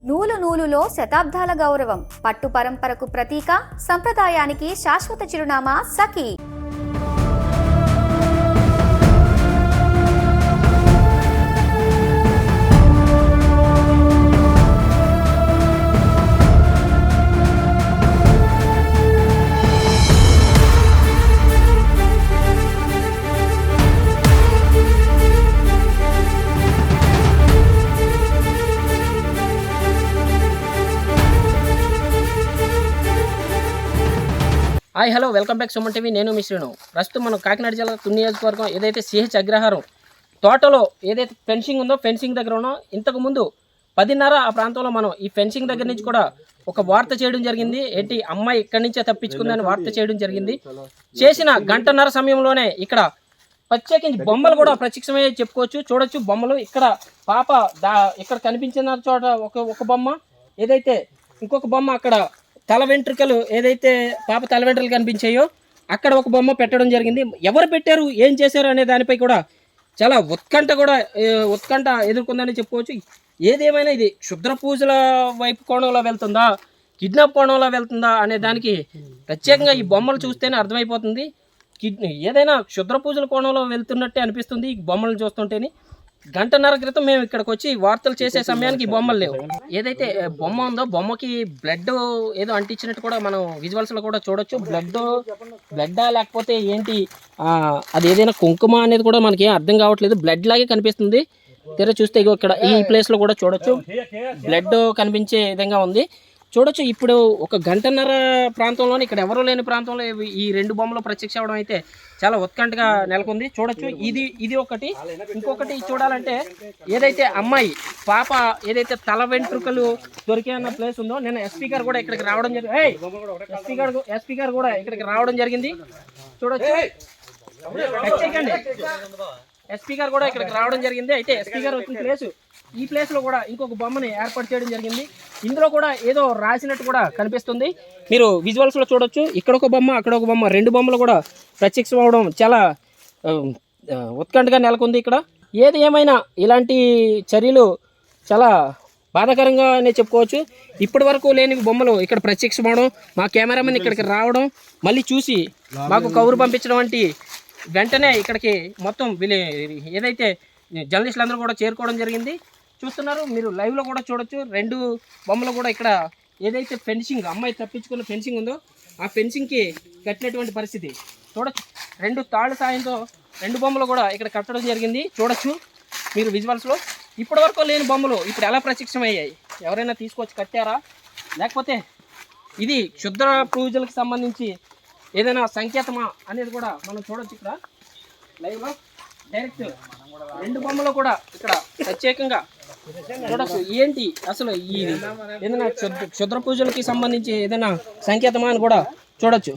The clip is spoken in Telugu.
నూలు నూలులో శతాబ్దాల గౌరవం, పట్టు పరంపరకు ప్రతీక, సంప్రదాయానికి శాశ్వత చిరునామా సఖీ. Hi hello welcome back Suman TV. నేను మీ శ్రీను. ప్రస్తుతం మనం కాకినాడ జిల్లా తుని నియోజకవర్గం ఏదైతే సిహెచ్ అగ్రహారం తోటలో ఏదైతే ఫెన్సింగ్ ఉందో ఫెన్సింగ్ దగ్గర ఉన్నాం. ఇంతకుముందు 10:30 ఆ ప్రాంతంలో మనం ఈ ఫెన్సింగ్ దగ్గర నుంచి కూడా ఒక వార్త చేయడం జరిగింది. ఏంటి అమ్మాయి ఇక్కడి నుంచే తప్పించుకుందని వార్త చేయడం జరిగింది. చేసిన గంటన్నర సమయంలోనే ఇక్కడ ప్రత్యేకించి బొమ్మలు కూడా ప్రత్యక్షమే చెప్పుకోవచ్చు. చూడొచ్చు బొమ్మలు. ఇక్కడ పాప ఇక్కడ కనిపించిన చోట ఒక బొమ్మ, ఏదైతే ఇంకొక బొమ్మ అక్కడ తల వెంట్రుకలు, ఏదైతే పాప తల వెంట్రుకలు కనిపించాయో అక్కడ ఒక బొమ్మ పెట్టడం జరిగింది. ఎవరు పెట్టారు, ఏం చేశారు అనే దానిపై కూడా చాలా ఉత్కంఠ ఎదుర్కొందని చెప్పుకోవచ్చు. ఏదేమైనా ఇది క్షుద్ర పూజల వైపు కోణంలో వెళ్తుందా, కిడ్నాప్ కోణంలో వెళ్తుందా అనే దానికి ప్రత్యేకంగా ఈ బొమ్మలు చూస్తేనే అర్థమైపోతుంది. ఏదైనా క్షుద్ర పూజల కోణంలో వెళ్తున్నట్టే అనిపిస్తుంది ఈ బొమ్మలను చూస్తుంటేనే. గంటన్నర క్రితం మేము ఇక్కడికి వచ్చి వార్తలు చేసే సమయానికి బొమ్మలు లేవు. ఏదైతే బొమ్మ ఉందో బొమ్మకి బ్లడ్ ఏదో అంటించినట్టు కూడా మనం విజువల్స్లో కూడా చూడొచ్చు. బ్లడ్డా లేకపోతే ఏంటి, అది ఏదైనా కుంకుమ అనేది కూడా మనకి అర్థం కావట్లేదు. బ్లడ్ లాగే కనిపిస్తుంది. తెర చూస్తే ఇక్కడ ఈ ప్లేస్లో కూడా చూడొచ్చు, బ్లడ్ కనిపించే విధంగా ఉంది. చూడొచ్చు. ఇప్పుడు ఒక గంటన్నర ప్రాంతంలోనే ఇక్కడ ఎవరూ లేని ప్రాంతంలో ఈ రెండు బొమ్మలు ప్రత్యక్ష అవడం అయితే చాలా ఉత్కంఠగా నెలకొంది. చూడొచ్చు. ఇది ఒకటి. ఇంకొకటి చూడాలంటే ఏదైతే అమ్మాయి పాప ఏదైతే తల వెంట్రుకలు దొరికే అన్న ప్లేస్ ఉందో, నేను ఎస్పీ గారు కూడా ఇక్కడికి రావడం జరిగింది. ఎస్పీ గారు కూడా ఇక్కడికి రావడం జరిగింది. చూడొచ్చు. ఎస్పీ గారు కూడా ఇక్కడికి రావడం జరిగింది. అయితే ఎస్పీ గారు వచ్చిన ఈ ప్లేస్లో కూడా ఇంకొక బొమ్మని ఏర్పాటు చేయడం జరిగింది. ఇందులో కూడా ఏదో రాసినట్టు కూడా కనిపిస్తుంది. మీరు విజువల్స్లో చూడొచ్చు. ఇక్కడ ఒక బొమ్మ, అక్కడ ఒక బొమ్మ, రెండు బొమ్మలు కూడా ప్రత్యక్షం అవడం చాలా ఉత్కంఠగా నెలకొంది ఇక్కడ. ఏది ఏమైనా ఇలాంటి చర్యలు చాలా బాధాకరంగానే చెప్పుకోవచ్చు. ఇప్పటి వరకు లేని బొమ్మలు ఇక్కడ ప్రత్యక్షం అవడం, మా కెమెరామెన్ ఇక్కడికి రావడం, మళ్ళీ చూసి మాకు కబురు పంపించడం వంటి వెంటనే ఇక్కడికి మొత్తం ఏదైతే జర్నలిస్టులు అందరూ కూడా చేరుకోవడం జరిగింది. చూస్తున్నారు మీరు, లైవ్లో కూడా చూడొచ్చు. రెండు బొమ్మలు కూడా ఇక్కడ ఏదైతే ఫెన్సింగ్ అమ్మాయి తప్పించుకున్న ఫెన్సింగ్ ఉందో ఆ ఫెన్సింగ్కి కట్టినటువంటి పరిస్థితి చూడొచ్చు. రెండు తాళ్ళ సాయంతో రెండు బొమ్మలు కూడా ఇక్కడ కట్టడం జరిగింది. చూడొచ్చు మీరు విజువల్స్లో. ఇప్పటి వరకు లేని బొమ్మలు ఇప్పుడు ఎలా ప్రత్యక్షమయ్యాయి? ఎవరైనా తీసుకొచ్చి కట్టారా, లేకపోతే ఇది క్షుద్ర పూజలకు సంబంధించి ఏదైనా సంకేతమా అనేది కూడా మనం చూడొచ్చు. ఇక్కడ లైవ్లో డైరెక్ట్ రెండు బొమ్మలు కూడా ఇక్కడ ప్రత్యేకంగా చూడొచ్చు. ఏంటి అసలు ఈ ఏదైనా క్షుద్ర పూజలకి సంబంధించి ఏదైనా సంకేతమా అని కూడా చూడొచ్చు.